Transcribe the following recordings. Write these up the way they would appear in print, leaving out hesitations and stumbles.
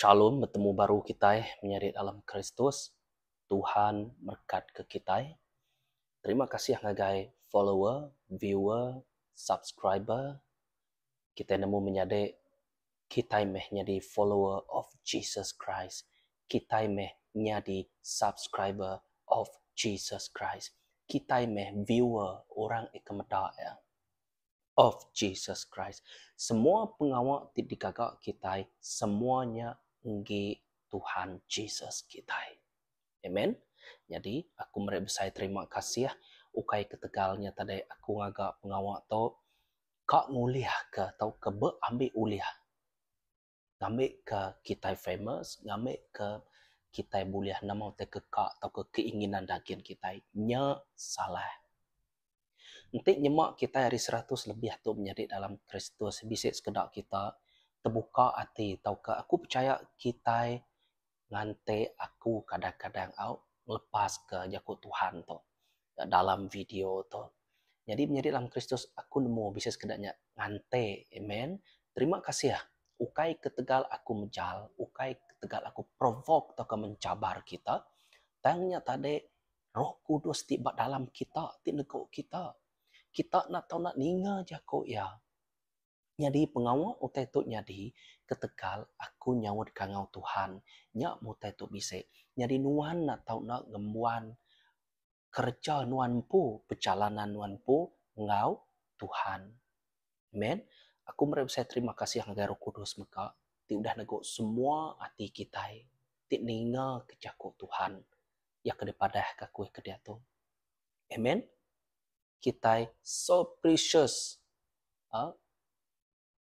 Shalom, bertemu baru kita menjadi dalam Kristus. Tuhan berkat ke kita. Terima kasih ngagai follower, viewer, subscriber. Kita nemu menjadi kita menjadi follower of Jesus Christ. Kita menjadi subscriber of Jesus Christ. Kita viewer orang ikemeda ya. Of Jesus Christ. Semua pengawal di kakak kita, semuanya nggi Tuhan Jesus kita. Amen. Jadi aku merasa terima kasih ya. Ukai ketegalnya tadi aku ngagak pengawal to kak nguliah ke atau ke ambil uliah. Ngambil ke kita famous, ngambil ke kita buliah nama te ke kak atau ke keinginan daging kita. Nya salah. Nanti nyemak kita hari 100 lebih tu menjadi dalam Kristus. Bisa sekedar kita terbuka hati. Tahu ke aku percaya kita ngante aku kadang-kadang lepas ke jakut Tuhan tu. Dalam video tu. Jadi menjadi dalam Kristus aku nemu bisa sekedarnya ngante. Amen. Terima kasih ya. Ukai ketegal aku menjal. Ukai ketegal aku provoke atau ke mencabar kita. Tanya tadi Roh Kudus tiba dalam kita. Tinegok kita. Kita nak tahu nak ninga jako ya. Jadi pengawal utai tu jadi ketekal aku nyawut kangau Tuhan. Nyak mutai tu bisa. Jadi nuan nak tahu nak ngembuan kerja nuan pu, perjalanan nuan pu ngau Tuhan. Amen. Aku merasa terima kasih yang Roh Kudus maka ti udah nego semua hati kita. Ti ninga ke jako Tuhan. Ya kedepadah kakui ke dia tu. Amen. Kita so precious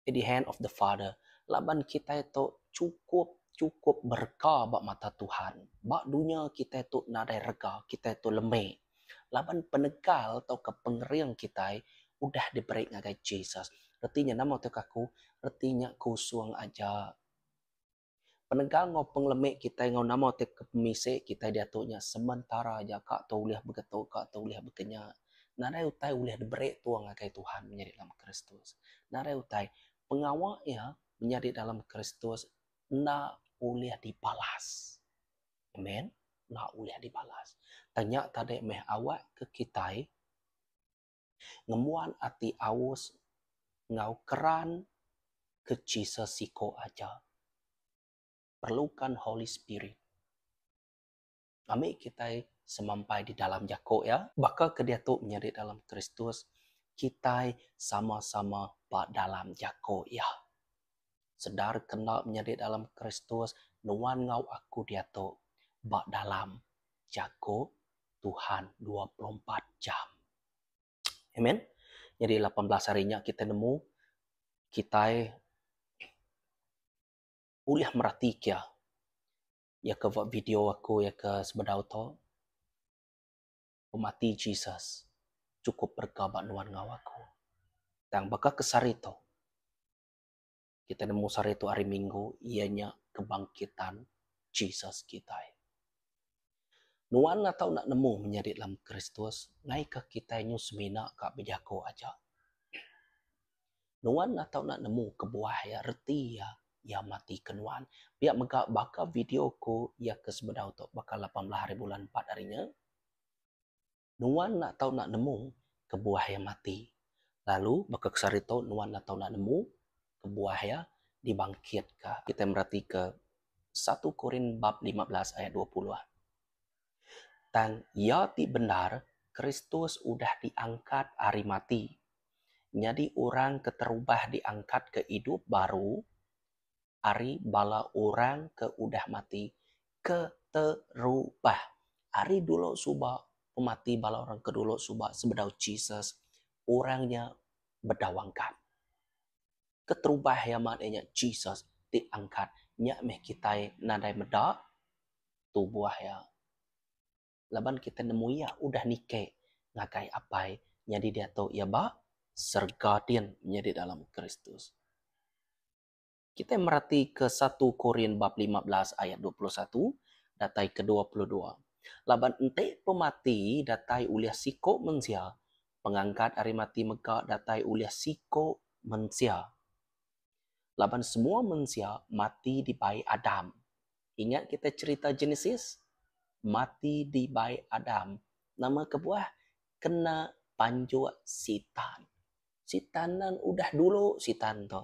in the hand of the Father. Laban kita itu cukup berkah bak mata Tuhan. Bak dunia kita itu nadai rega, kita itu lemah. Laban penegal atau kepengeriang kita udah diberi ngagai Jesus. Artinya nama tu aku, artinya kusuang aja. Penegal ngopeng lemek kita ngau nama te kepemise kita dia tunya sementara aja kak tu uliah begitu kak tu uliah bekenya. Nara utai uliah diberi tuang ngagai Tuhan menjadi dalam Kristus. Nara utai pengawal ya menjadi dalam Kristus na uliah dibalas. Amen. Na uliah dibalas. Tanya tadi meh awak ke kita ngemuan ati aus ngau keran ke Jesus siko aja. Perlukan Holy Spirit. Ambil kita semampai di dalam jako ya. Bakal ke dia tu menjadi dalam Kristus. Kita sama-sama pak dalam jako ya. Sedar kenal menjadi dalam Kristus. Nuan ngau aku dia tu. Bak dalam jako Tuhan 24 jam. Amen. Jadi 18 harinya kita nemu. Kita uliah merhati kia. Ya ke video aku ya ke sebedau to. Pemati Jesus. Cukup berkabat nuan ngawaku. Dan bakal kesari to. Kita nemu sari itu hari Minggu. Ianya kebangkitan Jesus kita. Nuan atau nak nemu menjadi dalam Kristus. Ngai ke kita nyu semina kak bejako aja. Nuan atau nak nemu kebuah ya reti ya. Ya mati kenuan. Biar maka bakal videoku ya ke sebedau to. Bakal 18 hari bulan 4 harinya. Nuan atau nak nemu kebuah yang mati. Lalu bakal kesari to nuan atau nak nemu kebuah ya dibangkit ke. Kita merhati ke 1 Korin bab 15 ayat 20. Dan ya ti benar Kristus udah diangkat hari mati. Jadi orang keterubah diangkat ke hidup baru. Hari bala orang ke udah mati keterubah. Hari dulu subah pemati bala orang kedulu subah sebedau Jesus. Orangnya berdawangkan. Keterubah yang maknanya Jesus diangkat. Nyak meh kita nadai medak tubuh ya. Laban kita nemu ya udah nikah. Ngakai apai. Jadi dia tahu ya ba sergadin menjadi dalam Kristus. Kita merhati ke 1 Korin bab 15 ayat 21. Datai ke-22. Laban ente pemati datai uliah siko mensia. Pengangkat hari mati meka datai uliah siko mensia. Laban semua manusia mati di bayi Adam. Ingat kita cerita Genesis? Mati di bayi Adam. Nama kebuah kena panjua sitan. Sitanan udah dulu sitan tu.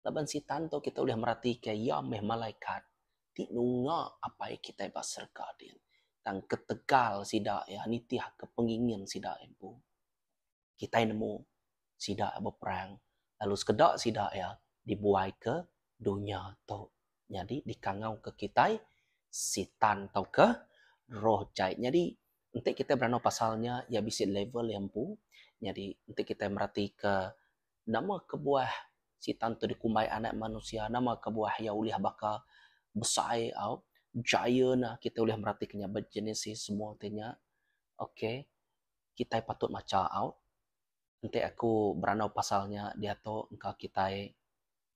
Laban sitan tu kita boleh merhatikan ya meh malaikat. Ti nunga apa yang kita basarkan dia. Tang ketegal sida ya nitiah kepengingin sida empu. Kita nemu sida berperang. Lalu sekedak sida ya dibuai ke dunia tu. Jadi dikangau ke kita sitan tau ke roh jai. Jadi nanti kita berano pasalnya ya bisa level yang pu. Jadi nanti kita merhati ke nama kebuah sitan tu dikumai anak manusia. Nama kebuah ya uliah baka besar au giant nah kita boleh merhatikannya berjenis semua tanya. Okey. Kita patut maca out. Nanti aku beranau pasalnya dia tu engkau kita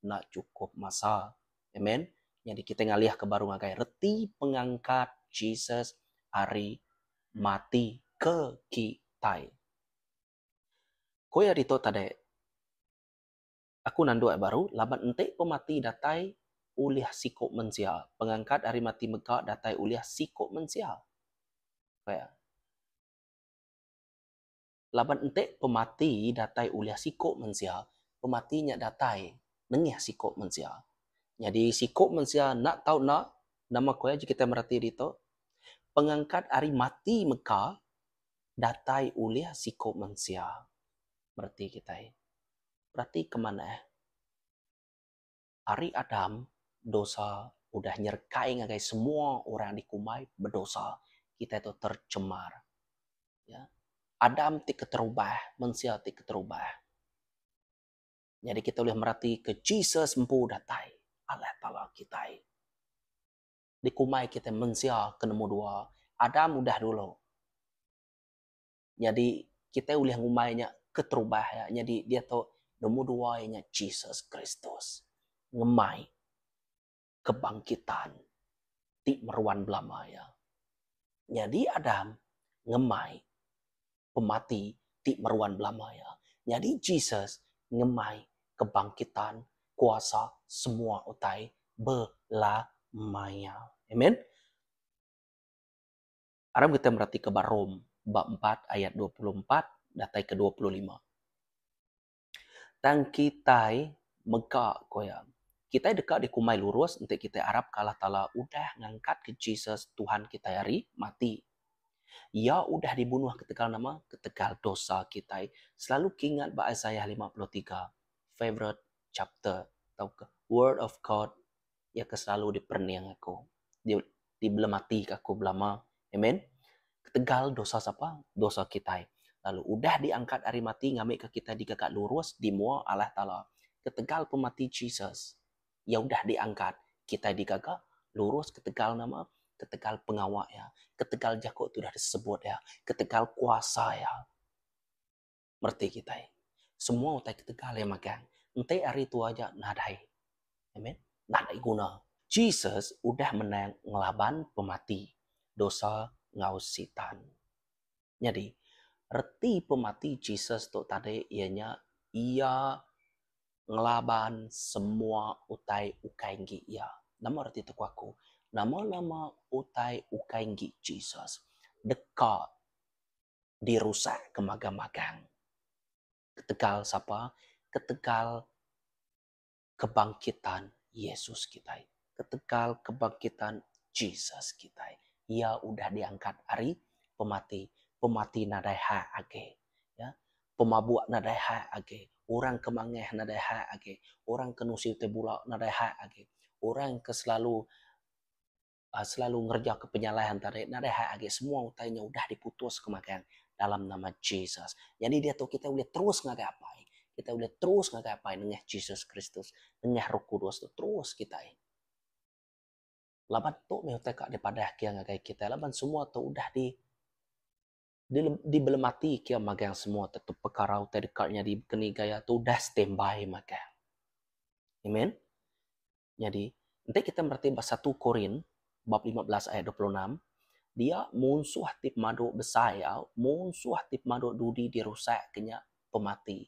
nak cukup masa. Amen. Jadi kita ngalih ke baru ngagai reti pengangkat Jesus hari mati ke kita. Koya dito tadi aku nandu baru laban ente pemati datai uliah sikok mensia. Pengangkat hari mati Mekah datai uliah sikok mensia. Kaya. Laban ente pemati datai uliah sikok mensia. Pematinya datai nengih sikok mensia. Jadi sikok mensia nak tahu nak nama koya jika kita merhati dito. Pengangkat hari mati Mekah datai uliah sikok mensia. Berarti kita. Berarti kemana? Hari Adam dosa udah nyerkai ngagai semua orang dikumai berdosa. Kita itu tercemar. Ya. Adam tidak terubah, manusia tidak terubah. Jadi kita boleh merhati ke Jesus empu datai. Allah Ta'ala kita. Dikumai kita manusia ke nombor dua. Adam udah dulu. Jadi kita boleh ngumainya keterubah ya. Jadi dia tahu nombor dua nya Jesus Kristus. Ngemai kebangkitan ti meruan belama ya. Jadi Adam ngemai pemati ti meruan belama ya. Jadi Jesus ngemai kebangkitan kuasa semua utai belamanya. Amen. Aram kita merhati ke Rom bab 4 ayat 24 datai ke 25. Tang kita megak koya. Kita dekat di kumai lurus untuk kita harap kalah tala udah ngangkat ke Jesus Tuhan kita hari mati. Ya udah dibunuh ketegal nama, ketegal dosa kita. Selalu ingat ba Isaiah 53, favorite chapter atau ke Word of God ya ke selalu diperniang aku. Di belemati aku belama. Amen. Ketegal dosa siapa? Dosa kita. Lalu udah diangkat hari mati ngambil ke kita digagak lurus di mua Allah Ta'ala. Ketegal pemati Jesus. Ya udah diangkat. Kita digagak lurus ketegal nama. Ketegal pengawak ya. Ketegal jakuk itu dah disebut ya. Ketegal kuasa ya. Merti kita. Semua utai ketegal yang makan. Nanti hari itu aja nadai. Amen. Nadai guna. Jesus udah menang ngelaban pemati. Dosa ngausitan. Jadi, reti pemati Jesus tu tadi ianya ia ngelaban semua utai ukainggi ia. Nama reti tu aku. Nama-nama utai ukainggi Jesus. Dekat dirusak kemagang-magang. Ketegal siapa? Ketegal kebangkitan Yesus kita. Ketegal kebangkitan Jesus kita. Ia udah diangkat hari pemati. Pemati nadai ha age. Ya. Pemabuk nadai ha age. Orang kemangeh nadai ha age. Orang kenusi tebula nadai ha age. Orang ke selalu ngerja ke penyalahan tadi nadai ha age. Semua utainya udah diputus kemakan dalam nama Jesus. Jadi dia tahu kita boleh terus ngagapai. Kita boleh terus ngagapai dengan Jesus Kristus. Dengan Roh Kudus tu terus kita. Laban tu meutai kak daripada kia ngagai kita. Laban semua tu udah dibelemati kia magang semua tu perkara utai dekatnya di keni gaya tu udah standby magang. Amen. Jadi nanti kita berarti bahasa 1 Korin bab 15 ayat 26. Dia munsuh tip madu besar ya. Munsuh tip madu dudi dirusak kenya pemati.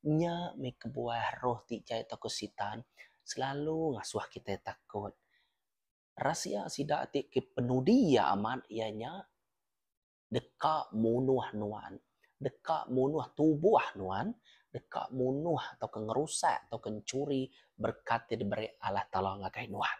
nya me kebuah roh ti jai takut sitan selalu ngasuh kita takut. Rahasia sidak ti ke penudia amat ianya deka munuh nuan, deka munuh tubuh nuan, deka munuh atau ngerusak atau curi berkat yang diberi Allah Ta'ala ngakai nuan.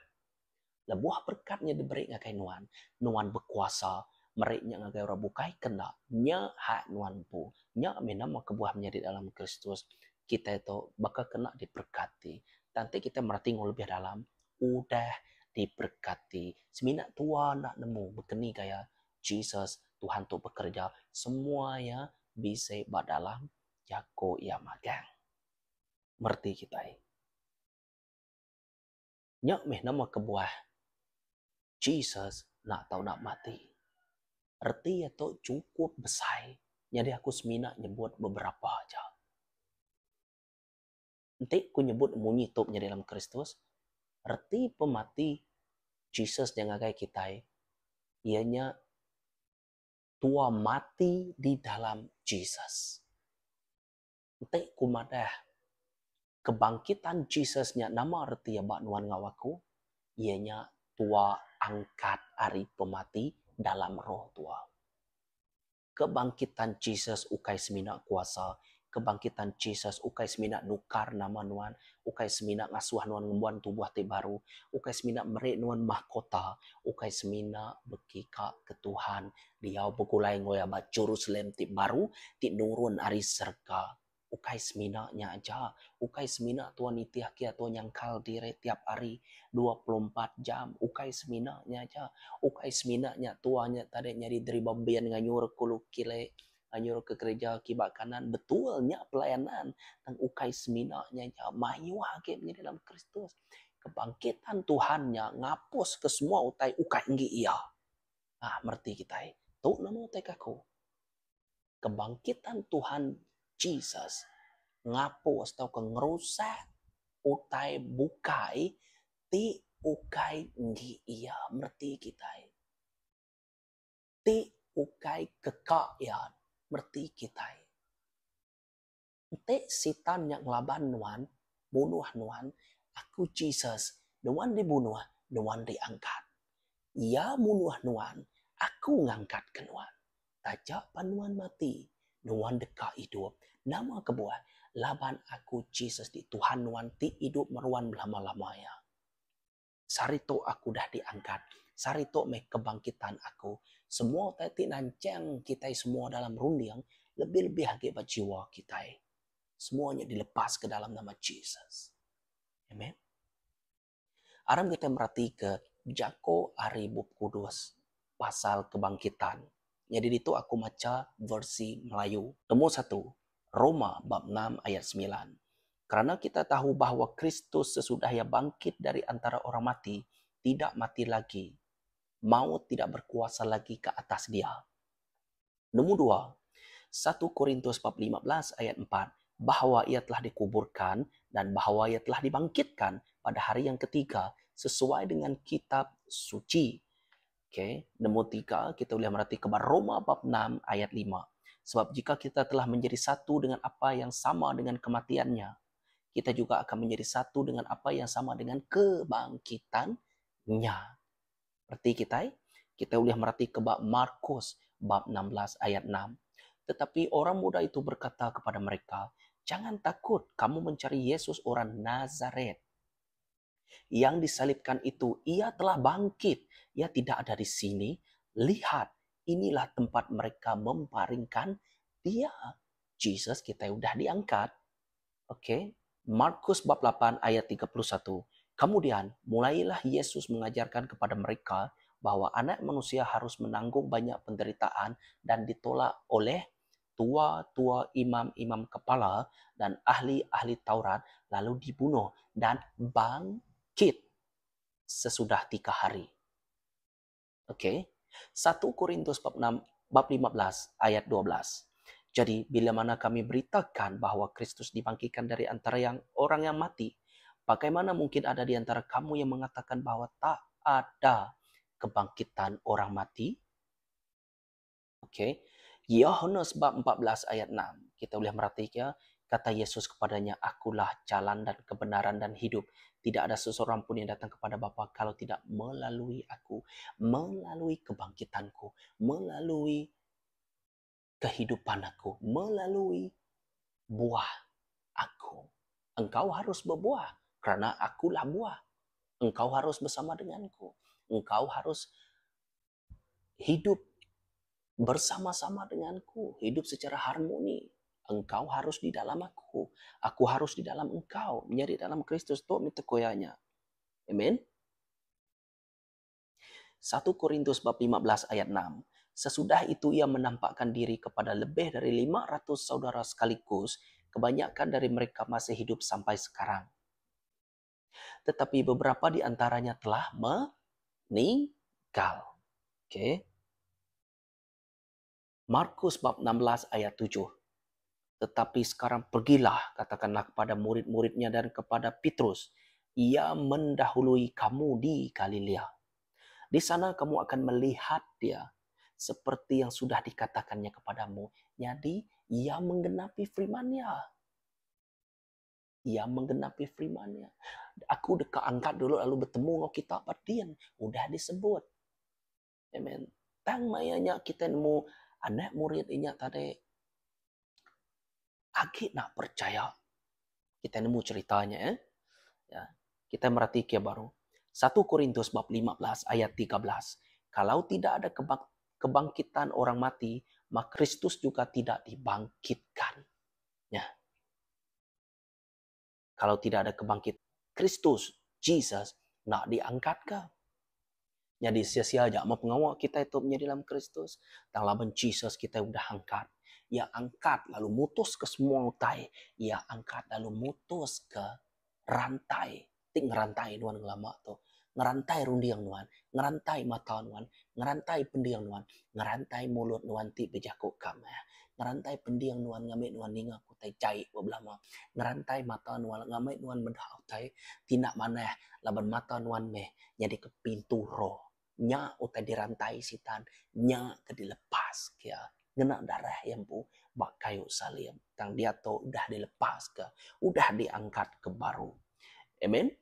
Lebuah berkatnya diberi ngakai nuan, nuan berkuasa, mereka ngakai orang bukai kena, nya hak nuan pu, nya minama kebuahnya di dalam Kristus, kita itu bakal kena diberkati. Nanti kita merhati lebih dalam, udah diberkati. Seminat tua nak nemu, begini kayak Jesus, Tuhan tu bekerja, semuanya bisa dalam Jako ia magang. Merti kita. Nyak meh nama kebuah Jesus nak tahu nak mati. Arti itu cukup besar. Jadi aku semina nyebut beberapa aja. Nanti aku nyebut munyi topnya dalam Kristus. Arti pemati Jesus yang agak kita. Ianya tua mati di dalam Jesus. Nanti kumadah kebangkitan Jesusnya nama arti ya bak nuan ngawaku. Ianya tua angkat ari pemati dalam roh tua. Kebangkitan Jesus ukai semina kuasa. Kebangkitan Jesus ukai semina nukar nama nuan. Ukai semina ngasuh nuan ngembuan tubuh ti baru. Ukai semina merek nuan mahkota. Ukai semina bekika ke Tuhan. Dia begulai ngoya ba Jerusalem ti baru. Ti nurun ari serga. Ukai semina nya aja. Ukai semina tuan itiah kia tuan nyangkal dire tiap hari 24 jam. Ukai semina nya aja. Ukai semina nya tuanya tadi nyari dari bambian nganyur kulu kile. Nganyur ke gereja kibak kanan. Betulnya pelayanan. Tang ukai semina nya aja. Mayu hake menjadi dalam Kristus. Kebangkitan Tuhannya ngapus ke semua utai ukai nggi iya. Ah, merti kita. Tuh nama utai kaku. Kebangkitan Tuhan Jesus ngapus atau ngerusak utai bukai ti ukai nggi iya merti kita. Ti ukai kekayaan merti kita. Ti sitan yang laban nuan, bunuh nuan, aku Jesus, nuan dibunuh, nuan diangkat. Ia bunuh nuan, aku ngangkat ke nuan. Tajak panuan mati, nuan deka hidup. Nama kebuah, laban aku Jesus di Tuhan nuan ti hidup meruan lama-lamanya. Sarito aku dah diangkat. Sarito meh kebangkitan aku. Semua tadi nancang kita semua dalam rundiang. Lebih-lebih hake jiwa kita. Semuanya dilepas ke dalam nama Jesus. Amen. Aram kita merhati ke Jako Ari Bub Kudus. Pasal kebangkitan. Jadi itu aku baca versi Melayu. Nomor 1. Roma bab 6 ayat 9. Karena kita tahu bahwa Kristus sesudah ia bangkit dari antara orang mati, tidak mati lagi. Maut tidak berkuasa lagi ke atas dia. Nomor 2. 1 Korintus bab 15 ayat 4. Bahwa ia telah dikuburkan dan bahwa ia telah dibangkitkan pada hari yang ketiga sesuai dengan kitab suci. Okay. Nomor 3, kita boleh merhati kepada Roma bab 6 ayat 5. Sebab jika kita telah menjadi satu dengan apa yang sama dengan kematiannya, kita juga akan menjadi satu dengan apa yang sama dengan kebangkitannya. Berarti kita boleh merhati kepada Markus bab 16 ayat 6. Tetapi orang muda itu berkata kepada mereka, jangan takut, kamu mencari Yesus orang Nazaret. Yang disalibkan itu, ia telah bangkit. Ia tidak ada di sini. Lihat, inilah tempat mereka memparingkan dia. Jesus kita udah diangkat. Oke. Markus bab 8 ayat 31. Kemudian mulailah Yesus mengajarkan kepada mereka bahwa anak manusia harus menanggung banyak penderitaan dan ditolak oleh tua-tua imam-imam kepala dan ahli-ahli Taurat, lalu dibunuh dan bangkit sesudah 3 hari. Oke. 1 Korintus bab 15 ayat 12. Jadi bila mana kami beritakan bahwa Kristus dibangkitkan dari antara orang yang mati, bagaimana mungkin ada di antara kamu yang mengatakan bahwa tak ada kebangkitan orang mati? Oke. Yohanes bab 14 ayat 6. Kita boleh merhatikan Kata Yesus kepadanya, akulah jalan dan kebenaran dan hidup. Tidak ada seseorang pun yang datang kepada Bapa kalau tidak melalui aku, melalui kebangkitanku, melalui kehidupan aku, melalui buah aku. Engkau harus berbuah karena akulah buah. Engkau harus bersama denganku. Engkau harus hidup bersama-sama denganku, hidup secara harmoni. Engkau harus di dalam aku harus di dalam engkau, menjadi dalam Kristus tu minta koyanya. Amen. 1 Korintus bab 15 ayat 6. Sesudah itu ia menampakkan diri kepada lebih dari 500 saudara sekaligus, kebanyakan dari mereka masih hidup sampai sekarang. Tetapi beberapa di antaranya telah meninggal. Oke. Markus bab 16 ayat 7. Tetapi sekarang pergilah, katakanlah kepada murid-muridnya dan kepada Petrus, ia mendahului kamu di Galilea. Di sana kamu akan melihat dia seperti yang sudah dikatakannya kepadamu. Jadi ia menggenapi firman-Nya. Ia menggenapi firman-Nya. Aku dekat angkat dulu lalu bertemu dengan kita Badian. Udah disebut. Amen. Tang mayanya kita nemu anak murid inya tadi. Agak nak percaya. Kita nemu ceritanya ya. Kita merhati baru. 1 Korintus bab 15 ayat 13. Kalau tidak ada kebangkitan orang mati, maka Kristus juga tidak dibangkitkan. Ya. Kalau tidak ada kebangkitan Kristus, Jesus, nak diangkat ke? Jadi sia-sia aja mau pengawal kita itu menjadi dalam Kristus. Dalam Jesus kita udah angkat. Ia angkat lalu mutus ke semua utai. Ia angkat lalu mutus ke rantai. Ting ngerantai nuan lama tu. Ngerantai rundiang nuan. Ngerantai mata nuan. Ngerantai pendiang nuan. Ngerantai mulut nuan ti bejakuk kami. Ngerantai pendiang nuan ngamit nuan ninga kutai cai beblama. Ngerantai mata nuan ngamit nuan bedah utai. Tinak mana laban mata nuan meh. Jadi ke pintu roh. Nya utai dirantai sitan. Nya ke dilepas kia. Ngena darah yang pu bak kayu salim. Tang dia tu udah dilepas ke. Udah diangkat ke baru. Amen.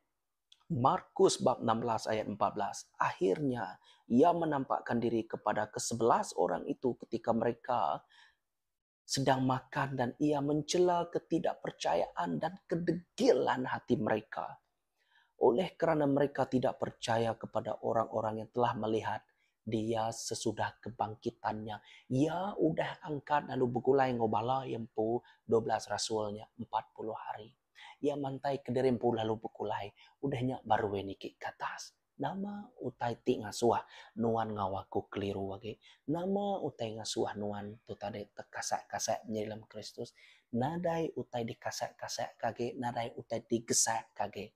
Markus bab 16 ayat 14. Akhirnya ia menampakkan diri kepada ke-11 orang itu ketika mereka sedang makan dan ia mencela ketidakpercayaan dan kedegilan hati mereka. Oleh kerana mereka tidak percaya kepada orang-orang yang telah melihat dia sesudah kebangkitannya. Ia udah angkat lalu bergulai ngobala yang pu 12 rasulnya 40 hari. Ia mantai ke derimpu lalu bergulai. Udahnya baru weniki ke atas. Nama utai ti ngasuah nuan ngawaku keliru wage. Nama utai ngasuah nuan tu tadi terkasak-kasak menjadi dalam Kristus. Nadai utai dikasak-kasak kage. Nadai utai digesak kage.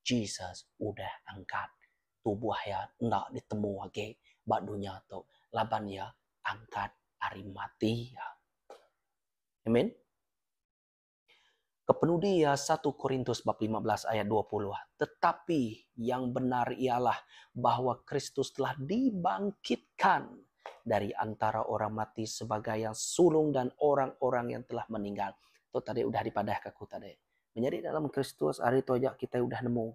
Jesus udah angkat. Tubuh ya ndak ditemu lagi. Bak dunia tu. Laban ya angkat hari mati ya. Amin. Kepenudi ya 1 Korintus bab 15 ayat 20. Tetapi yang benar ialah bahwa Kristus telah dibangkitkan dari antara orang mati sebagai yang sulung dan orang-orang yang telah meninggal. Itu tadi udah dipadah ke aku tadi. Menjadi dalam Kristus hari itu aja kita udah nemu.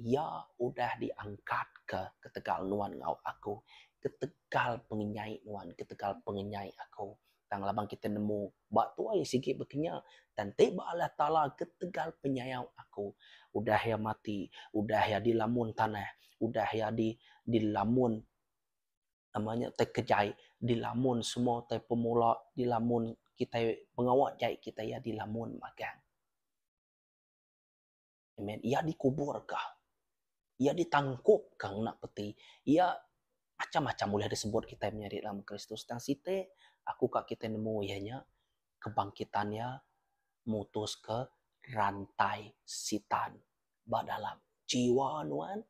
Ya udah diangkat ke tegal nuan ngau aku. Ketegal pengenyai nuan, ketegal pengenyai aku. Tang labang kita nemu bak tua yang sikit berkenya dan tiba Allah Ta'ala ketegal penyayang aku. Udah ya mati, udah ya di lamun tanah, udah ya di lamun namanya terkejai, di lamun semua te pemula, di lamun kita pengawat jai kita ya di lamun makan. Amen. Ia dikubur kah? Ia ditangkup kang nak peti. Ia macam-macam boleh disebut kita menjadi dalam Kristus. Dan site aku kak kita nemu ianya kebangkitannya mutus ke rantai sitan dalam jiwa nuan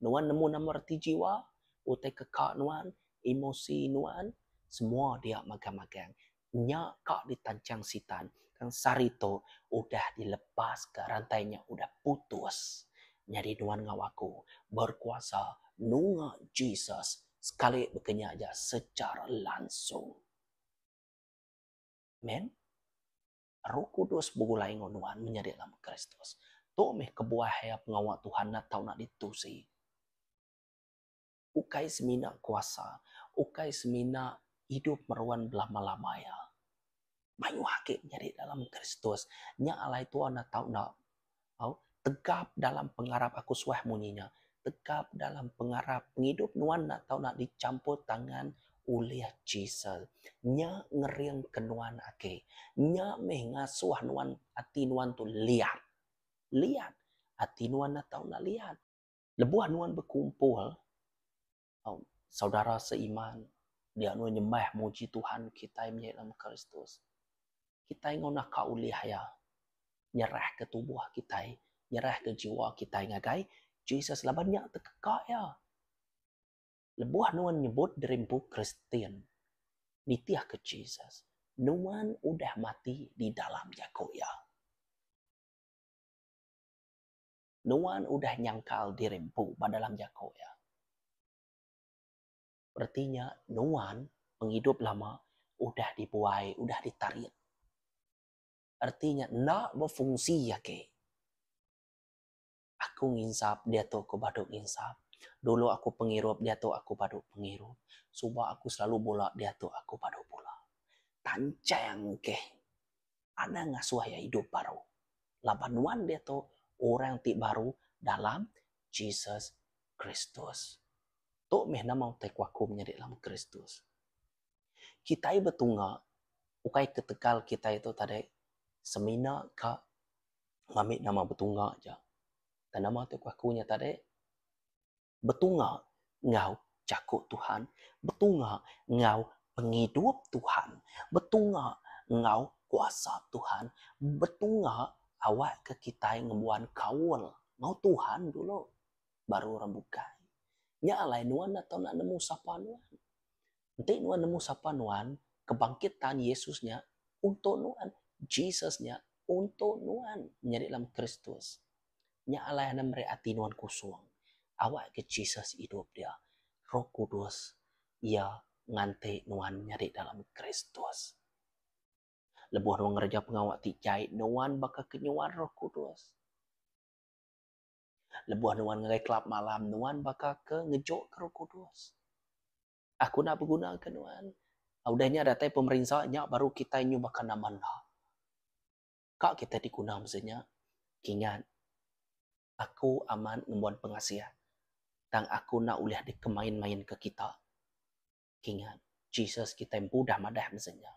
nemu nama arti jiwa utai kekak nuan emosi nuan semua dia magang-magang nya kak ditancang sitan kan sarito udah dilepas ke rantainya udah putus nyari nuan ngawaku berkuasa nunga Jesus sekali berkenya aja secara langsung. Amen. Roh Kudus begulai ngonuan menjadi dalam Kristus. Tu meh kebuah ya pengawal Tuhan nak tahu nak ditusi. Ukai semina kuasa, ukai semina hidup meruan belah malamaya. Mayu hakik menjadi dalam Kristus. Nya alai Tuhan nak tahu nak tegap dalam pengarap aku suah munyinya. Tegap dalam pengarap penghidup nuan nak tahu nak dicampur tangan oleh Jesus. Nya ngeriang kenuan ake. Nya meh ngasuh nuan hati nuan tu lihat. Lihat. Hati nuan nak tahu nak lihat. Lebuah nuan berkumpul. Saudara seiman. Dia nuan nyembah muji Tuhan kita yang dalam Kristus. Kita yang nak kauliah ya. Nyerah ke tubuh kita. Nyerah ke jiwa kita yang ngagai. Jesus lah banyak terkekak ya. Lebuah nuan nyebut derimpu Kristian. Nitiah ke Jesus. Nuan udah mati di dalam jago ya. Nuan udah nyangkal dirimpu pada dalam jago ya. Artinya nuan penghidup lama udah dibuai, udah ditarik. Artinya nak berfungsi ya ke. Aku nginsap, dia tu aku baduk nginsap. Dulu aku penghirup, dia tu aku baduk penghirup. Subah aku selalu bola, dia tu aku baduk bola. Tancang ke. Ada ngasuh ya hidup baru. Labanuan dia tu orang ti baru dalam Jesus Kristus. Tu meh nama tekwaku menjadi dalam Kristus. Kita betunga, ukai ketekal kita itu tadi semina ka ngamit nama betunga aja. Dan nama tekwakunya tadi betunga ngau cakuk Tuhan, betunga ngau penghidup Tuhan, betunga ngau kuasa Tuhan, betunga awak ke kita yang ngebuan kaul ngau Tuhan dulu baru orang bukai. Nya alai nuan atau nak nemu sapa nuan. Nanti nuan nemu sapa nuan kebangkitan Yesusnya untuk nuan, Jesusnya untuk nuan menjadi dalam Kristus. Nya alai ana merehati nuan kusung. Awak ke Jesus hidup dia. Roh Kudus ia ngante nuan nyari dalam Kristus. Lebuh nuan ngerja pengawak ti jahit nuan baka kenyuan Roh Kudus. Lebuh nuan ngerai kelab malam nuan baka ke ngejok ke Roh Kudus. Aku nak berguna ke nuan. Udahnya datai pemerintahnya baru kita nyu baka namanda. Kak kita diguna maksudnya. Kingat. Aku aman membuat pengasih. Dan aku nak uliah dikemain-main ke kita. Kingat. Jesus kita yang mudah madah maksudnya.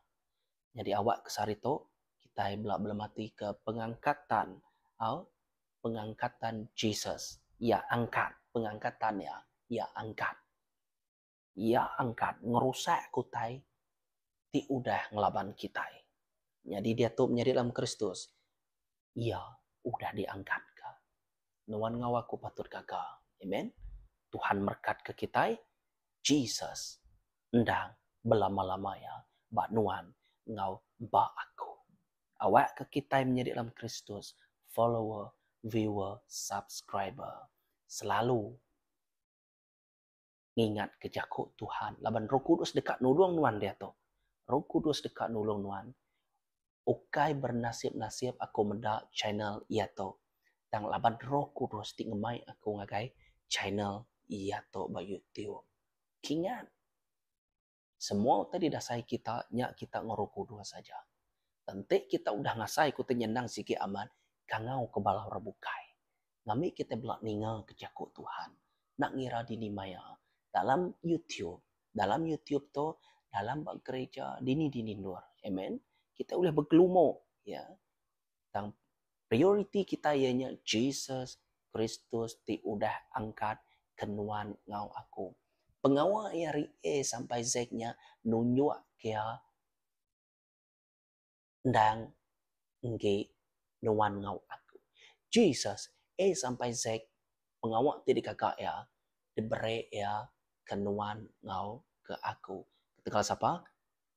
Jadi awak kesarito kita yang belum mati ke pengangkatan. Pengangkatan Jesus. Ya angkat. Pengangkatan ya. Ya angkat. Ya angkat. Ngerusak kutai. Ti udah ngelaban kita. Jadi dia tuh menjadi dalam Kristus. Ia udah diangkat. Nuan ngawaku patut gagal. Amen. Tuhan merkat ke kita. Jesus. Endang. Belama-lama ya. Bak nuan. Ngau bak aku. Awak ke kita menjadi dalam Kristus. Follower. Viewer. Subscriber. Selalu. Ingat ke jakuk Tuhan. Laban Roh Kudus dekat nulung nuan dia tu. Roh Kudus dekat nulung nuan. Ukai bernasib-nasib aku mendak channel ia tu. Dan laban Roh Kudus ti ngemai aku ngagai channel ia tu ba YouTube. Kingat. Semua tadi dasai kita nyak kita ngoroh Kudus saja. Tentu kita udah ngasai ku tenyenang sikit aman kangau ke balau rebukai. Ngami kita belak ninga ke jakuk Tuhan. Nak ngira dini maya dalam YouTube. Dalam YouTube tu dalam bak gereja dini nur. Amen. Kita boleh bergelumuk ya. Dan prioriti kita ianya Jesus Kristus ti udah angkat kenuan ngau aku. Pengawal yang sampai Z-nya nunjuk kia dan nge nuan ngau aku. Jesus sampai Z pengawal ti dikagak ya diberi ya kenuan ngau ke aku. Ketika siapa?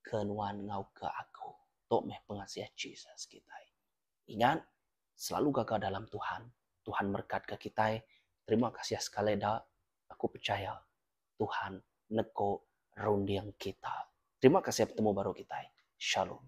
Kenuan ngau ke aku. Tok meh pengasih Jesus kita. Ingat, selalu gagal dalam Tuhan. Tuhan berkat ke kita. Terima kasih sekali dah. Aku percaya Tuhan neko rundiang kita. Terima kasih bertemu baru kita. Shalom.